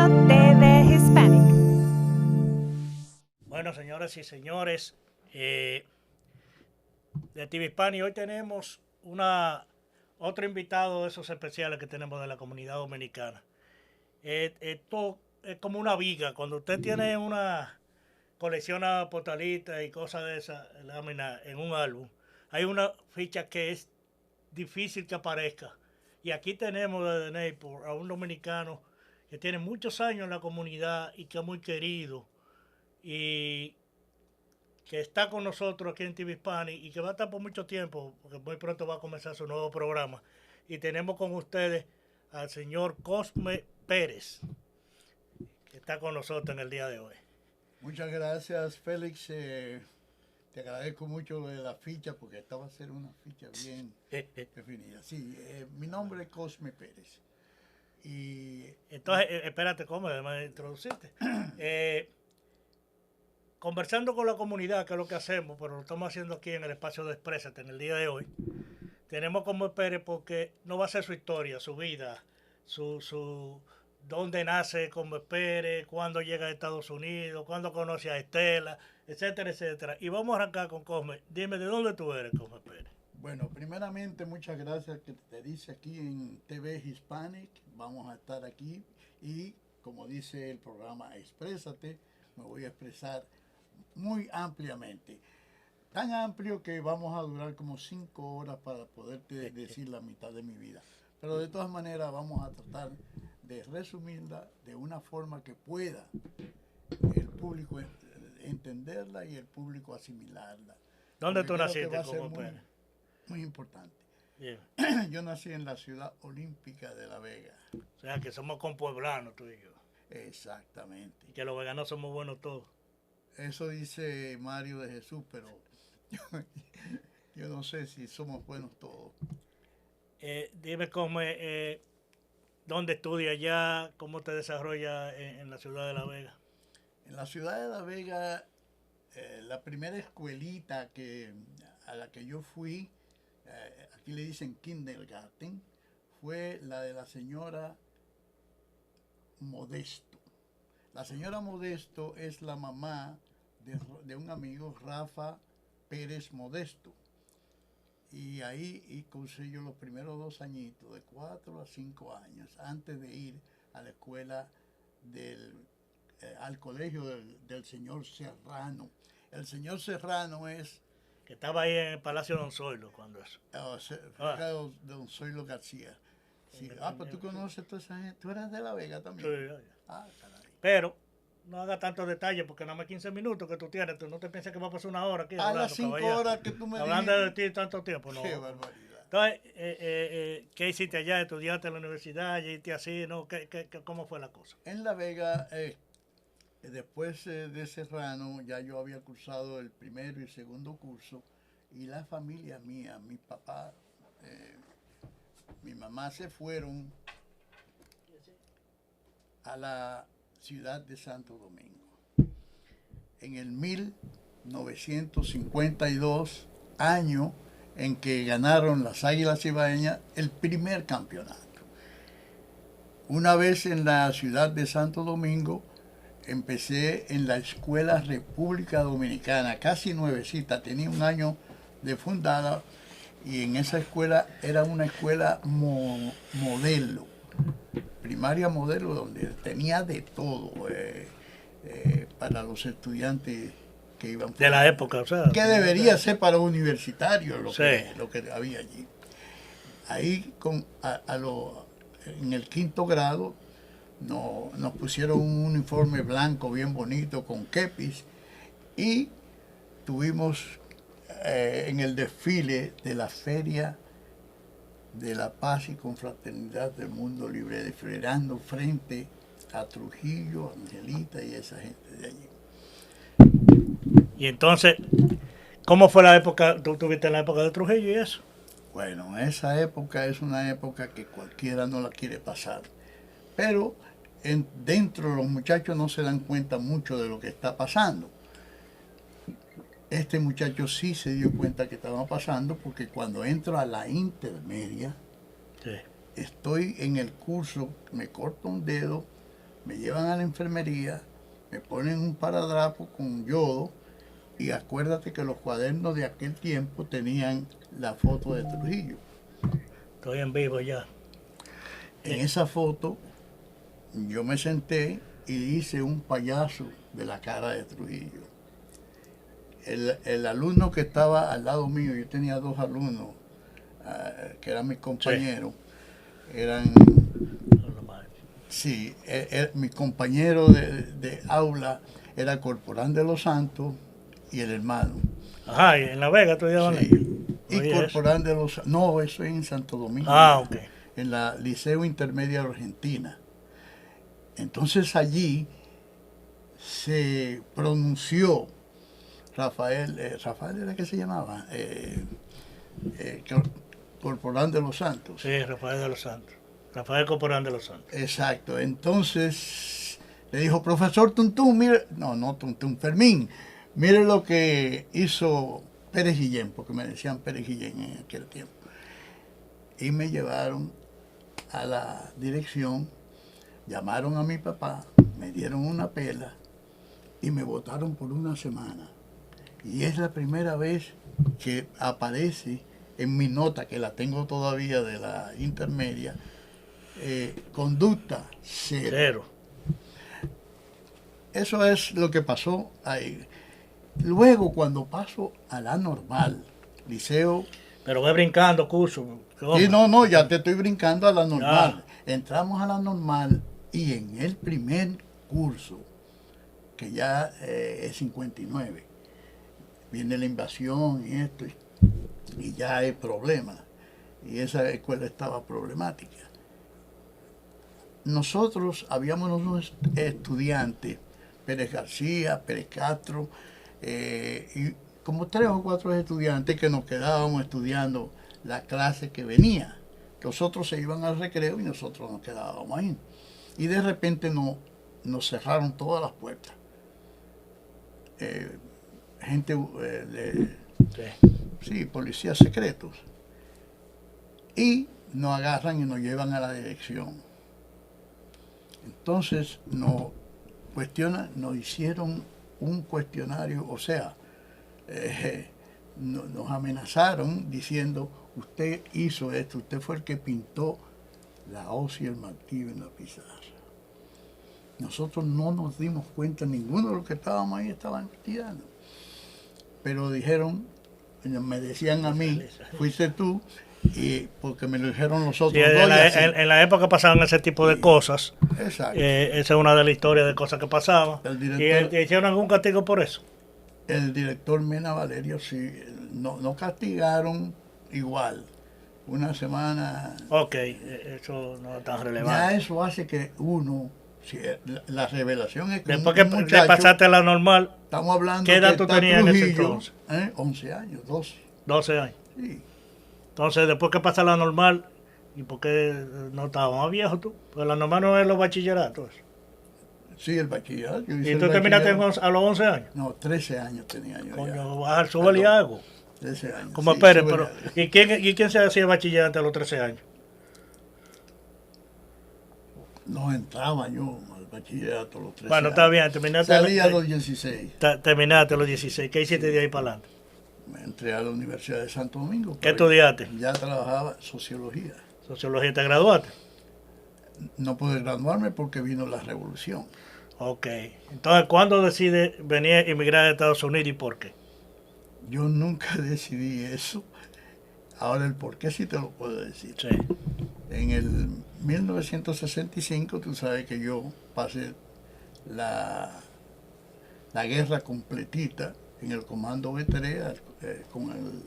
escuchando TV Hispanic. Bueno, señoras y señores, de TV Hispanic, hoy tenemos otro invitado de esos especiales que tenemos de la comunidad dominicana. Esto es como una viga. Cuando usted tiene colecciona postalitas y cosas de esas láminas en un álbum, hay una ficha que es difícil que aparezca. Y aquí tenemos desde Naples a un dominicano que tiene muchos años en la comunidad y que es muy querido y que está con nosotros aquí en TV Hispanic y que va a estar por mucho tiempo, porque muy pronto va a comenzar su nuevo programa. Y tenemos con ustedes al señor Cosme Pérez, que está con nosotros en el día de hoy. Muchas gracias, Félix. Te agradezco mucho lo de la ficha, porque esta va a ser una ficha bien definida. Sí, mi nombre es Cosme Pérez. Y entonces, espérate, ¿cómo? Además de introducirte. Conversando con la comunidad, que es lo que hacemos, pero lo estamos haciendo aquí en el espacio de Exprésate en el día de hoy. Tenemos como Pérez porque no va a ser su historia, su vida, su dónde nace como Pérez, cuándo llega a Estados Unidos, cuándo conoce a Estela, etcétera, etcétera. Y vamos a arrancar con Cosme. Dime, ¿de dónde tú eres, Cosme Pérez? bueno, primeramente, muchas gracias que te dice aquí en TV Hispanic. Vamos a estar aquí y, como dice el programa Exprésate, me voy a expresar muy ampliamente. Tan amplio que vamos a durar como 5 horas para poderte decir la mitad de mi vida. Pero de todas maneras vamos a tratar de resumirla de una forma que pueda el público entenderla y el público asimilarla. ¿Dónde Porque tú creo que naciste, va a ser Cosme Pérez? muy importante. Bien. Yo nací en la ciudad olímpica de La Vega. O sea, que somos compueblanos tú y yo. Exactamente. Y que los veganos somos buenos todos. Eso dice Mario de Jesús, pero yo no sé si somos buenos todos. Dime, Cosme, ¿dónde estudias ya? ¿Cómo te desarrollas en la ciudad de La Vega? En la ciudad de La Vega, la primera escuelita a la que yo fui, aquí le dicen kindergarten, fue la de la señora Modesto. La señora Modesto es la mamá de un amigo, Rafa Pérez Modesto. Y ahí cursé yo los primeros 2 añitos, de 4 a 5 años, antes de ir a la escuela al colegio del señor Serrano. El señor Serrano es... Que estaba ahí en el Palacio Don Zoilo cuando eso. De Don Zoilo García. Sí. Pues tú conoces toda esa gente. Tú eres de La Vega también. Sí, Ah, caray. pero no haga tantos detalles porque nada más 15 minutos que tú tienes. Tú no te piensas que va a pasar una hora aquí. A las 5 caballero. horas que tú me Hablando dijiste. de ti tanto tiempo, no. Qué barbaridad. Entonces, ¿qué hiciste allá? ¿Estudiaste en la universidad? ¿Hiciste así? ¿No? ¿Cómo fue la cosa? En La Vega, después de Serrano, ya yo había cursado el primero y segundo curso, y la familia mía, mi papá, mi mamá se fueron a la ciudad de Santo Domingo. En el 1952, año en que ganaron las Águilas Cibaeñas el primer campeonato. Una vez en la ciudad de Santo Domingo, empecé en la Escuela República Dominicana, casi nuevecita, tenía 1 año de fundada, y en esa escuela era una escuela modelo, primaria modelo, donde tenía de todo para los estudiantes que iban De la época, o sea. que debería ser para universitarios lo que había allí. Ahí en el 5º grado nos pusieron un uniforme blanco bien bonito con kepis, y tuvimos en el desfile de la Feria de la Paz y Confraternidad del Mundo Libre, desfilando frente a Trujillo, Angelita y esa gente de allí. Y entonces, ¿cómo fue la época? ¿Tú tuviste en la época de Trujillo y eso? Bueno, esa época es una época que cualquiera no la quiere pasar. Pero dentro los muchachos no se dan cuenta mucho de lo que está pasando. Este muchacho sí se dio cuenta que estaba pasando, porque cuando entro a la intermedia, Sí. estoy en el curso, me corto un dedo Me llevan a la enfermería, me ponen un paradrapo con yodo y acuérdate que los cuadernos de aquel tiempo tenían la foto de Trujillo. Estoy en vivo ya. En esa foto yo me senté y hice un payaso de la cara de Trujillo. El alumno que estaba al lado mío, yo tenía dos alumnos que eran mis compañeros, eran, sí, mi compañero de aula era Corporán de los Santos y el hermano. Ajá, y en La Vega tú llevas. Sí. Y Oye, Corporán de los... No, eso es en Santo Domingo. Ah, ok. En la Liceo Intermedia Argentina. Entonces allí se pronunció Rafael era que se llamaba, Corporán de los Santos. Sí, Rafael de los Santos. Rafael Corporán de los Santos. Exacto. Entonces le dijo, profesor Tuntún, mire, no Tuntún, Fermín, mire lo que hizo Pérez Guillén, porque me decían Pérez Guillén en aquel tiempo. Y me llevaron a la dirección, llamaron a mi papá, me dieron una pela y me votaron por una semana. Y es la primera vez que aparece en mi nota, que la tengo todavía de la intermedia, conducta cero. Eso es lo que pasó ahí. Luego, cuando paso a la normal, liceo... Pero voy brincando curso. Sí, no, ya te estoy brincando a la normal. Entramos a la normal y en el primer curso, que ya es 59, viene la invasión y esto, y ya hay problemas. Y esa escuela estaba problemática. Nosotros habíamos unos estudiantes, Pérez García, Pérez Castro, y como 3 o 4 estudiantes que nos quedábamos estudiando la clase que venía. Los otros se iban al recreo y nosotros nos quedábamos ahí. Y de repente nos cerraron todas las puertas. Gente sí, policías secretos. Y nos agarran y nos llevan a la dirección. Entonces nos hicieron un cuestionario, o sea, nos amenazaron diciendo, usted hizo esto, usted fue el que pintó la hoz y el martillo en la pizarra. Nosotros no nos dimos cuenta, ninguno de los que estábamos ahí estaban tirando. Pero dijeron, me decían a mí, fuiste tú, y porque me lo dijeron los otros sí, dos. En la época pasaban ese tipo de cosas. Exacto. Esa es una de las historias de cosas que pasaban. ¿Y hicieron algún castigo por eso? El director Mena Valerio sí, no castigaron igual. Una semana. Ok, eso no es tan relevante. Ya eso hace que uno, si la revelación es que después que le pasaste a la normal, estamos hablando ¿qué edad tú tenías en ese entonces? 11 años, 12. 12 años. Sí. Entonces, después que pasa la normal, ¿y por qué no estabas más viejo tú? Pues la normal no es los bachilleratos. Sí, el bachillerato. ¿Y tú terminaste a los 11 años? No, 13 años tenía yo. Coño, bajar, súbele y algo. 13 años. Como sí, espere, pero ¿y quién se hacía bachillerato a los 13 años? No entraba yo al bachillerato a los 13 bueno, años. está bien, terminaste. Salía a los 16. Terminaste a los 16. ¿Qué hiciste de ahí para adelante? Me entré a la Universidad de Santo Domingo. ¿Qué estudiaste? Ya trabajaba sociología. Sociología, ¿te graduaste? No pude graduarme porque vino la revolución. Ok. Entonces, ¿cuándo decides venir a emigrar a Estados Unidos y por qué? Yo nunca decidí eso. Ahora el por qué sí te lo puedo decir. Sí. En el 1965, tú sabes que yo pasé la guerra completita en el comando B3 con el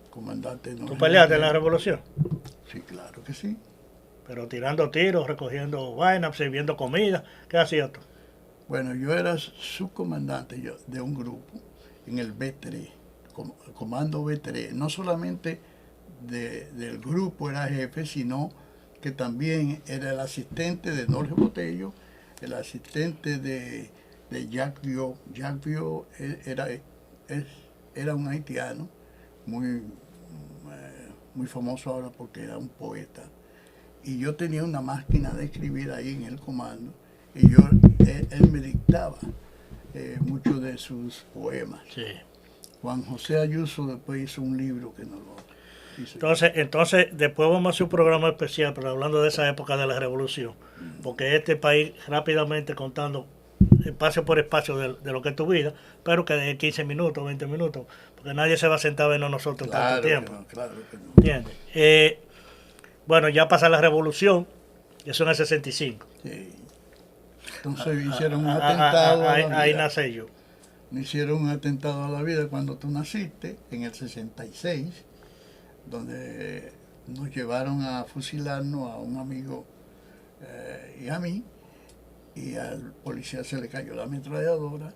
comandante. ¿Tú peleaste en la revolución? Sí, claro que sí. Pero tirando tiros, recogiendo vainas, sirviendo comida. ¿Qué hacías tú? Bueno, yo era subcomandante de un grupo en el B3, comando B3. No solamente del grupo era jefe, sino que también era el asistente de Jorge Botello, el asistente de Jacques Viau. Jacques Viau era un haitiano muy famoso ahora porque era un poeta. Y yo tenía una máquina de escribir ahí en el comando y él me dictaba muchos de sus poemas. Sí. Juan José Ayuso después hizo un libro que no lo hizo. Entonces, después vamos a hacer un programa especial, pero hablando de esa época de la revolución, porque este país rápidamente contando espacio por espacio de lo que es tu vida, pero que de 15 minutos, 20 minutos, porque nadie se va a sentar a vernos nosotros tanto tiempo. No, claro que no. ¿Entiendes? Bueno, ya pasa la revolución, eso en el 65. Sí. Entonces hicieron un atentado a la vida. Ahí nací yo. Me hicieron un atentado a la vida cuando tú naciste, en el 66, donde nos llevaron a fusilarnos a un amigo y a mí, y al policía se le cayó la ametralladora,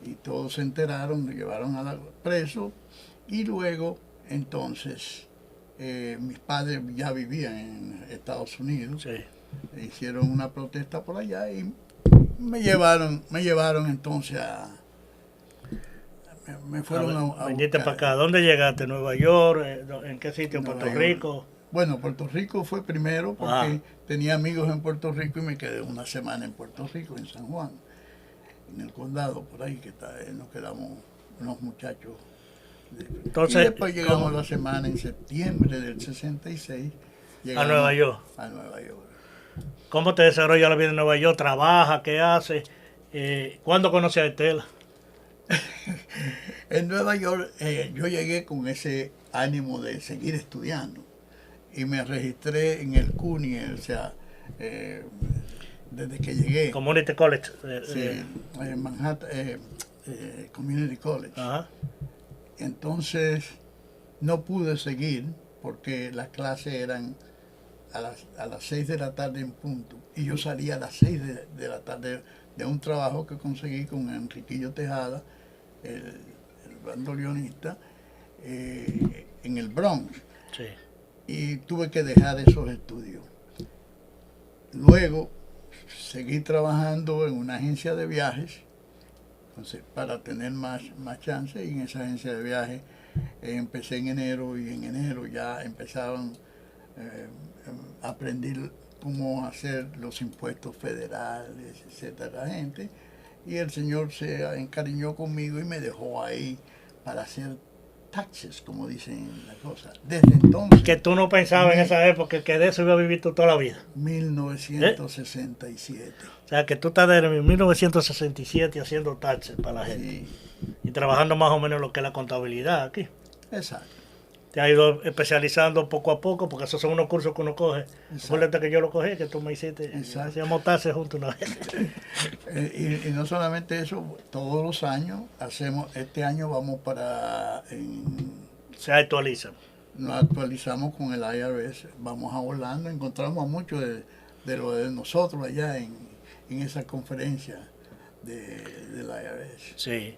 y todos se enteraron, nos llevaron preso, y luego, entonces, mis padres ya vivían en Estados Unidos, Sí. hicieron una protesta por allá, y me llevaron entonces me fueron a Viniste buscar. para acá. ¿Dónde llegaste? ¿Nueva York? ¿En qué sitio? Nueva ¿Puerto York. Rico? Bueno, Puerto Rico fue primero porque Ah. tenía amigos en Puerto Rico y me quedé una semana en Puerto Rico, en San Juan, en el condado, por ahí que nos quedamos unos muchachos. Entonces, y después llegamos ¿cómo? la semana en septiembre del 66. A Nueva York. A Nueva York. ¿Cómo te desarrolla la vida en Nueva York? ¿Trabaja? ¿Qué hace? ¿Cuándo conoces a Estela? En Nueva York yo llegué con ese ánimo de seguir estudiando y me registré en el CUNY, o sea, desde que llegué. Community College. Sí, Manhattan Community College. Ajá. Entonces no pude seguir porque las clases eran a las 6 de la tarde en punto y yo salía a las 6 de la tarde de un trabajo que conseguí con Enriquillo Tejada, el bandoneonista, en el Bronx, Sí. y tuve que dejar esos estudios. Luego seguí trabajando en una agencia de viajes, entonces, para tener más chance, y en esa agencia de viajes empecé en enero, y en enero ya empezaron a aprender cómo hacer los impuestos federales, etcétera, la gente, y el señor se encariñó conmigo y me dejó ahí para hacer taxes, como dicen la cosa. Desde entonces, Que tú no pensabas en esa época que de eso iba a vivir tú toda la vida. 1967. O sea, que tú estás desde 1967 haciendo taxes para la gente. Sí, Y trabajando más o menos lo que es la contabilidad aquí. exacto. Te has ido especializando poco a poco, porque esos son unos cursos que uno coge. Exacto. Acuérdate que yo lo cogí, que tú me hiciste. Exacto. Hacíamos taxes juntos una vez. Y no solamente eso, todos los años hacemos, este año vamos Se actualizan. nos actualizamos con el IRS, vamos a Orlando, encontramos a muchos de lo de nosotros allá en esa conferencia del IRS. Sí.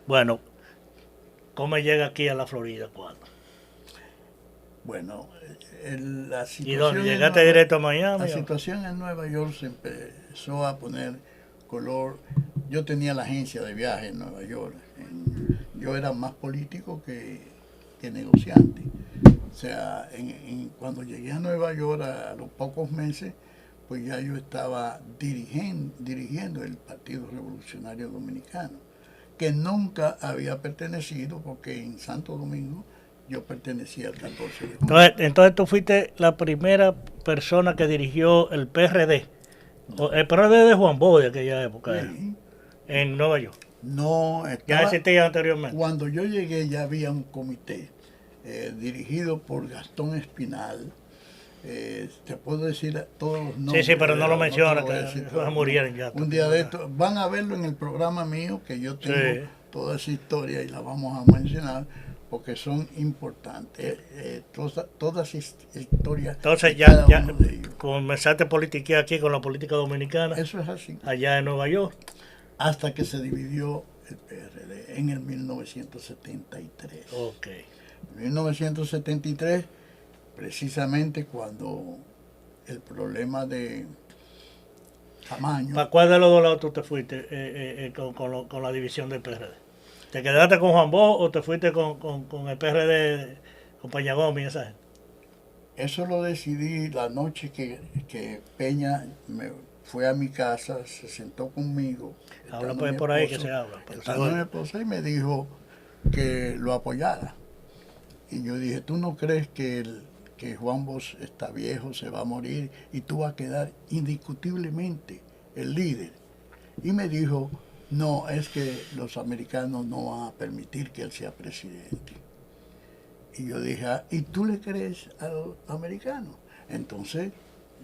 Bueno, ¿cómo llega aquí a la Florida? ¿Cuándo? Bueno, la ¿Y dónde? situación ¿Llegaste directo a Miami? La o? situación en Nueva York se empezó a poner color. Yo tenía la agencia de viaje en Nueva York. Yo era más político que negociante. O sea, cuando llegué a Nueva York a los pocos meses, pues ya yo estaba dirigiendo el Partido Revolucionario Dominicano, que nunca había pertenecido, porque en Santo Domingo yo pertenecía al 14 de junio. Entonces tú fuiste la primera persona que dirigió el PRD. El PRD de Juan Bosch de aquella época, Sí. en Nueva York. No, Ya estaba, existía anteriormente. cuando yo llegué ya había un comité dirigido por Gastón Espinal. Te puedo decir todos los nombres. Sí, pero no lo menciona, te voy a que decir se todos. murieron ya. Un día de esto, van a verlo en el programa mío, que yo tengo Sí. toda esa historia y la vamos a mencionar, porque son importantes. Todas esas historias. Entonces de ya cada uno de ellos. comenzaste a politiquear aquí con la política dominicana, Eso es así. allá en Nueva York. Hasta que se dividió el PRD en el 1973. Ok. En 1973, precisamente cuando el problema de Camaño. ¿Para cuál de los dos lados tú te fuiste con la división del PRD? ¿Te quedaste con Juan Bosch o te fuiste con el PRD, con Peña Gómez y esa gente? Eso lo decidí la noche que Peña fue a mi casa, se sentó conmigo. Habla estando pues mi por ahí que esposo- se habla. Pero se estando mi oye. esposa, y me dijo que lo apoyara. Y yo dije, ¿tú no crees que Juan Bosch está viejo, se va a morir y tú vas a quedar indiscutiblemente el líder? Y me dijo, no, es que los americanos no van a permitir que él sea presidente. Y yo dije, "Ah, ¿y tú le crees a los americanos? Entonces,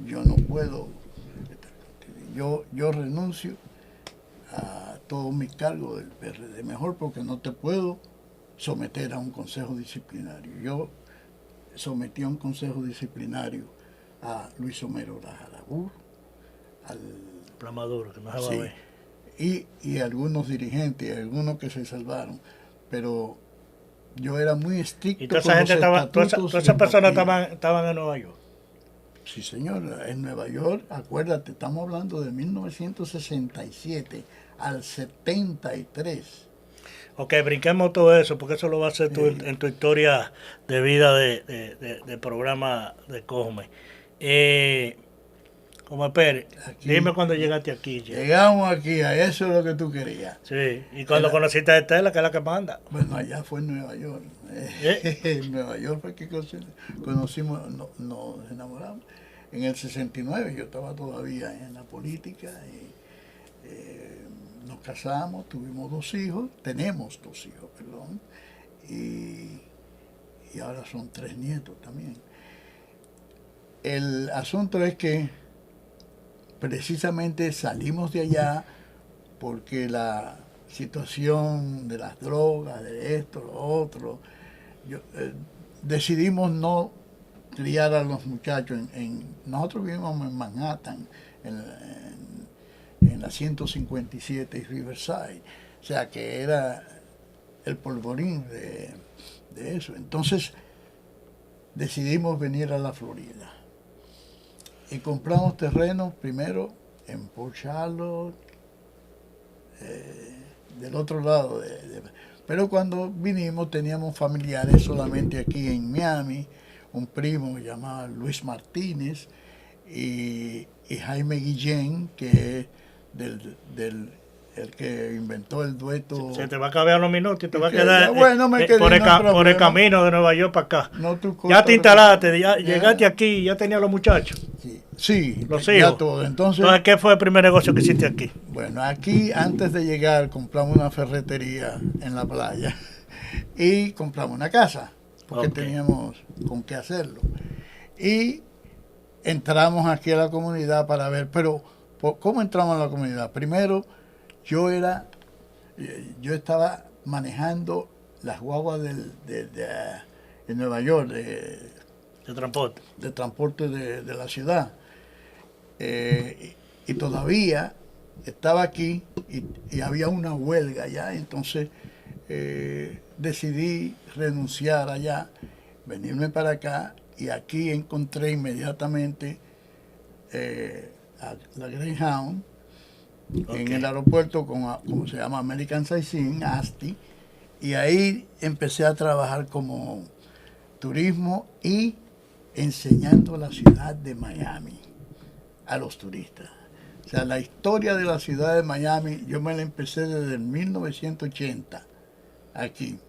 yo no puedo, yo renuncio a todos mis cargos del PRD, mejor porque no te puedo someter a un consejo disciplinario. Yo sometí a un consejo disciplinario a Luis Homero Lajarabur, al Maduro, que no se va a sí, ver. y algunos dirigentes, algunos que se salvaron, pero yo era muy estricto Y toda con esa gente los estaba, estatutos todas esas del personas partido. estaban en Nueva York. Sí, señor, en Nueva York, acuérdate, estamos hablando de 1967 al 73. Ok, brinquemos todo eso, porque eso lo va a hacer tú Sí. en tu historia de vida de programa de Cosme. Como Pérez, Aquí. dime cuando llegaste aquí. Ya. Llegamos aquí, a eso es lo que tú querías. Sí, y cuando Era- conociste a Estela, que es la que manda. Bueno, allá fue en Nueva York. En Nueva York fue que conocimos, nos enamoramos. En el 69 yo estaba todavía en la política y nos casamos, tuvimos tenemos dos hijos, perdón, y ahora son 3 nietos también. El asunto es que precisamente salimos de allá porque la situación de las drogas, de esto, lo otro, decidimos no criar a los muchachos nosotros vivimos en Manhattan, en la 157 y Riverside, o sea que era el polvorín de eso. Entonces decidimos venir a la Florida y compramos terrenos primero en Port Charlotte, del otro lado. Pero cuando vinimos teníamos familiares solamente aquí en Miami, un primo que llamaba Luis Martínez y Jaime Guillén, que es el que inventó el dueto. Se te va a acabar los minutos y te va a Que quedar ya, bueno, me quedé, por, el, no hay por el problema. camino de Nueva York para acá. No, tú Ya cortas te lo instalaste, que- ya llegaste aquí, ya tenías los muchachos, Sí, los ya hijos. todo. Entonces, Entonces, ¿qué fue el primer negocio que hiciste aquí? bueno, aquí antes de llegar compramos una ferretería en la playa y compramos una casa, porque Ok. teníamos con qué hacerlo. Y entramos aquí a la comunidad para ver, pero ¿cómo entramos a la comunidad? Primero, yo estaba manejando las guaguas de Nueva York, De transporte. de transporte de la ciudad. Y todavía estaba aquí y había una huelga allá, entonces decidí renunciar allá, venirme para acá y aquí encontré inmediatamente a la Greyhound en el aeropuerto como se llama American Sightseeing, ASTI, y ahí empecé a trabajar como turismo y enseñando la ciudad de Miami a los turistas. O sea, la historia de la ciudad de Miami, yo me la empecé desde el 1980 aquí,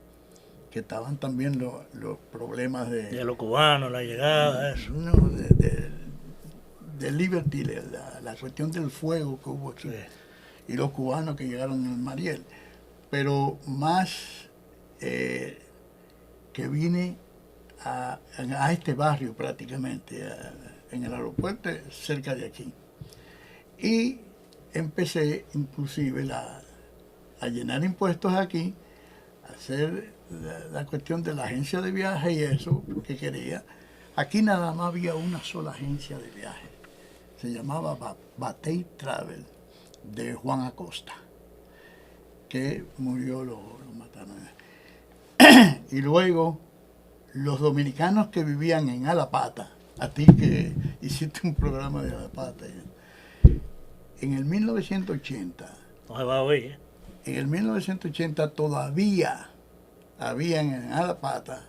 que estaban también los problemas De los cubanos, la llegada, eso. no, de Liberty, la cuestión del fuego que hubo aquí, Sí. y los cubanos que llegaron en el Mariel. Pero más que vine a este barrio prácticamente, en el aeropuerto cerca de aquí. Y empecé inclusive a llenar impuestos aquí, a hacer la cuestión de la agencia de viaje y eso, porque quería. Aquí nada más había una sola agencia de viaje. Se llamaba Batey Travel, de Juan Acosta, que murió, lo mataron. Y luego los dominicanos que vivían en Alapata, a ti que hiciste un programa de Alapata, en el 1980, No se va a oír. en el 1980 todavía habían en Alapata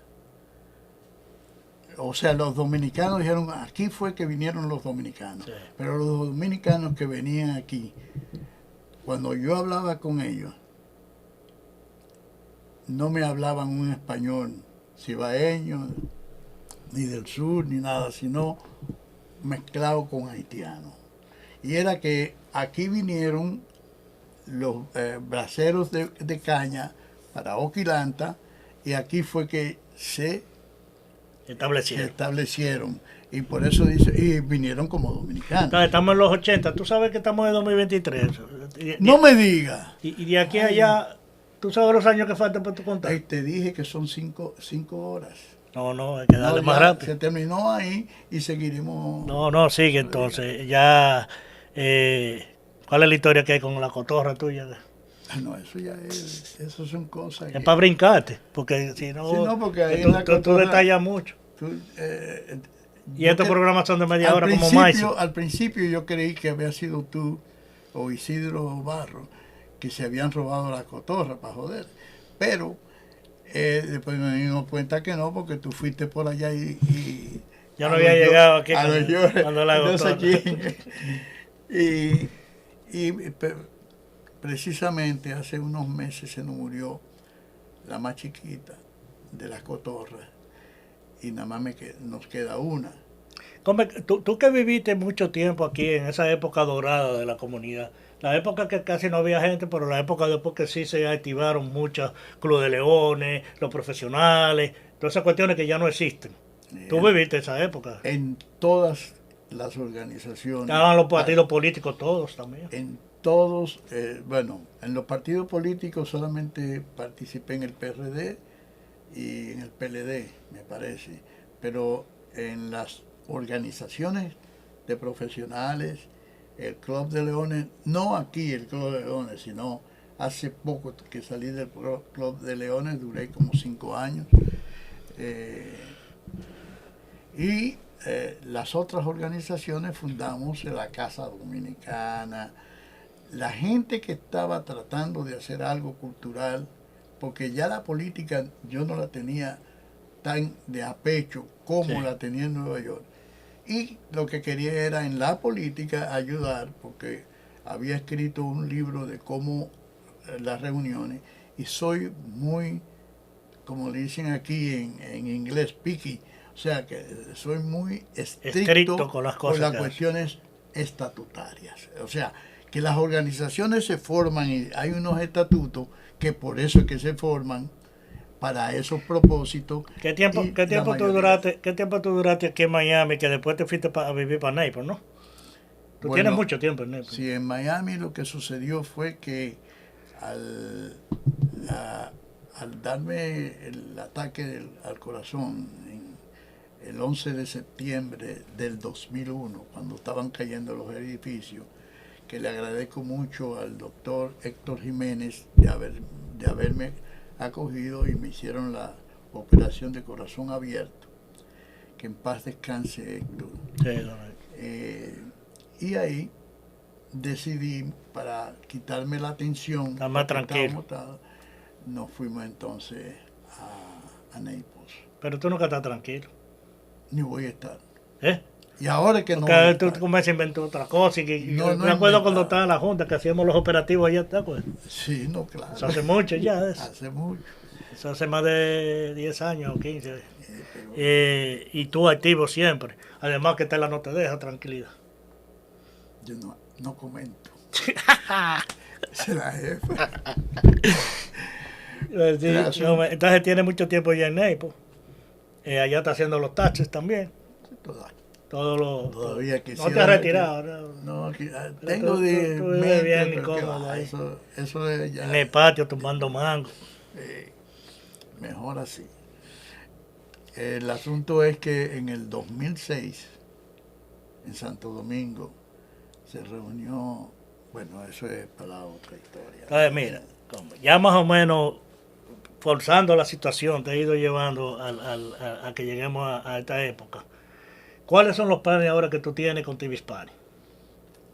o sea, los dominicanos dijeron, aquí fue que vinieron los dominicanos. Sí. Pero los dominicanos que venían aquí, cuando yo hablaba con ellos, no me hablaban un español cibaeño, ni del sur, ni nada, sino mezclado con haitianos. Y era que aquí vinieron los braceros de caña para Oquilanta, y aquí fue que se establecieron. Y por eso dice, y vinieron como dominicanos. Entonces, estamos en los 80, tú sabes que estamos en 2023. No me digas. Y de aquí a allá, tú sabes los años que faltan para tu contar. Ahí te dije que son 5 horas. No, hay que darle más ya rápido. se terminó ahí y seguiremos. No, sigue entonces. Ya, ¿cuál es la historia que hay con la cotorra tuya? No, eso ya es, eso son cosas. Es para brincarte, porque si no, Sí, no, porque ahí tú, la tú cotorra- detallas mucho. Tú, Y yo estos que- programas son de media al hora como principio- más. Al principio yo creí que había sido tú o Isidro Barro que se habían robado la cotorra para joder. Pero después me dimos cuenta que no, porque tú fuiste por allá y Ya no había llegado aquí a los cuando la no sé cotorra. quién. Precisamente hace unos meses se nos murió la más chiquita de las cotorras y nada más nos queda una. Tú que viviste mucho tiempo aquí en esa época dorada de la comunidad, la época que casi no había gente, pero la época después que sí se activaron muchas Club de Leones, los profesionales, todas esas cuestiones que ya no existen. Tú viviste esa época. En todas las organizaciones. Estaban los partidos políticos todos también. En todos, bueno, en los partidos políticos solamente participé en el PRD y en el PLD, me parece, pero en las organizaciones de profesionales, el Club de Leones, no aquí el Club de Leones, sino hace poco que salí del Club de Leones, duré como 5 años, y las otras organizaciones fundamos la Casa Dominicana, la gente que estaba tratando de hacer algo cultural, porque ya la política yo no la tenía tan de a pecho como la tenía en Nueva York. Y lo que quería era en la política ayudar, porque había escrito un libro de cómo las reuniones, y soy muy, como le dicen aquí en inglés, picky, o sea que soy muy estricto con las cosas. con las cuestiones estatutarias. O sea, que las organizaciones se forman y hay unos estatutos que por eso es que se forman para esos propósitos. ¿Qué tiempo tú duraste aquí en Miami que después te fuiste a vivir para Naples, no? Tú tienes mucho tiempo en Naples. Sí, en Miami lo que sucedió fue que al darme el ataque al corazón el 11 de septiembre del 2001, cuando estaban cayendo los edificios, que le agradezco mucho al doctor Héctor Jiménez de haberme acogido y me hicieron la operación de corazón abierto. Que en paz descanse Héctor. Sí, y ahí decidí, para quitarme la tensión, está más tranquilo. Nos fuimos entonces a Naples. Pero tú nunca estás tranquilo. Ni voy a estar. ¿Eh? Y ahora que porque no. Tú comienzas a inventar otra cosa. No me acuerdo cuando estaba en la Junta que hacíamos los operativos allá, ¿te acuerdas? Sí, no, claro. Eso hace mucho ya. Hace mucho. Eso hace más de 10 años o 15. Y tú activo siempre. Además que Tela no te deja tranquilidad. Yo no comento. Esa es la jefa. Entonces tiene mucho tiempo ya en Naples. Allá está haciendo los taxes también. Todavía no te has retirado. No, tengo de tú vives bien incómodo ahí. Eso es ya. En el patio tumbando mango. Mejor así. El asunto es que en el 2006, en Santo Domingo, se reunió, bueno, eso es para la otra historia. Entonces, mira, ya más o menos forzando la situación, te he ido llevando a que lleguemos a esta época. ¿Cuáles son los planes ahora que tú tienes con TV Hispanic?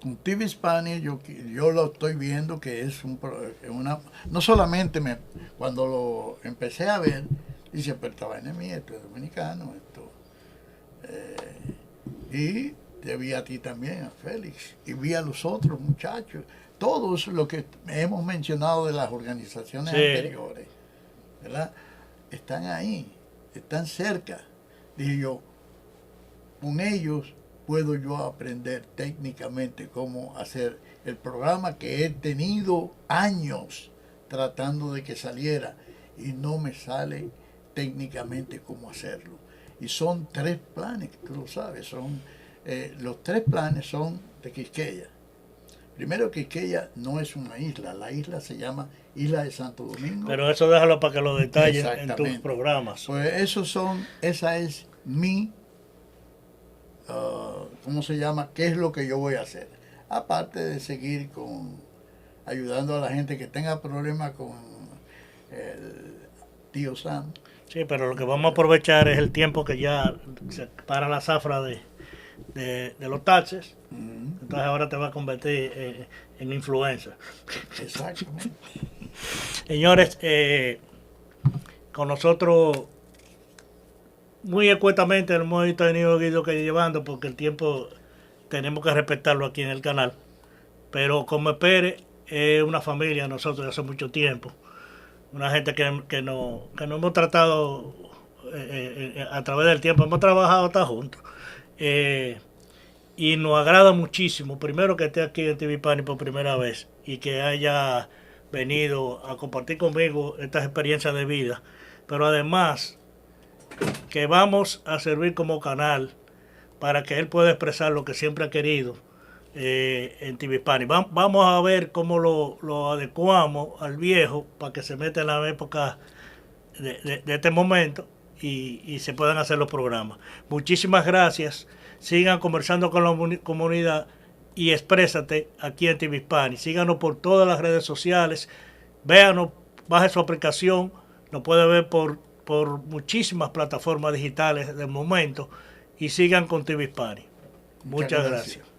Con TV Hispanic yo lo estoy viendo que es una... No solamente cuando lo empecé a ver, dice, pero esta vaina es mía, esto es dominicano, esto Y te vi a ti también, a Félix, y vi a los otros muchachos, todos los que hemos mencionado de las organizaciones Sí. anteriores, ¿verdad? Están ahí, están cerca. Dije yo, con ellos puedo yo aprender técnicamente cómo hacer el programa que he tenido años tratando de que saliera y no me sale técnicamente cómo hacerlo. Y son 3 planes, tú lo sabes, son los 3 planes son de Quisqueya. Primero, Quisqueya no es una isla, la isla se llama Isla de Santo Domingo. Pero eso déjalo para que lo detallen en tus Exactamente. programas. Pues esa es mi, ¿cómo se llama? ¿Qué es lo que yo voy a hacer? Aparte de seguir ayudando a la gente que tenga problemas con el tío Sam. Sí, pero lo que vamos a aprovechar es el tiempo que ya se para la zafra de los taxes. Entonces ahora te va a convertir en influencer. Exactamente. Señores, con nosotros muy escuetamente hemos tenido que ir llevando porque el tiempo tenemos que respetarlo aquí en el canal. Pero como espere, es una familia nosotros de hace mucho tiempo. Una gente que nos hemos tratado a través del tiempo, hemos trabajado hasta juntos. Y nos agrada muchísimo, primero que esté aquí en TV Hispanic por primera vez y que haya venido a compartir conmigo estas experiencias de vida, pero además que vamos a servir como canal para que él pueda expresar lo que siempre ha querido en TV Hispanic. Vamos a ver cómo lo adecuamos al viejo para que se meta en la época de este momento y se puedan hacer los programas. Muchísimas gracias. Sigan conversando con la comunidad y exprésate aquí en TV Hispanic. Síganos por todas las redes sociales. Véanos, baje su aplicación. Nos puede ver por muchísimas plataformas digitales del momento. Y sigan con TV Hispanic. Muchas gracias.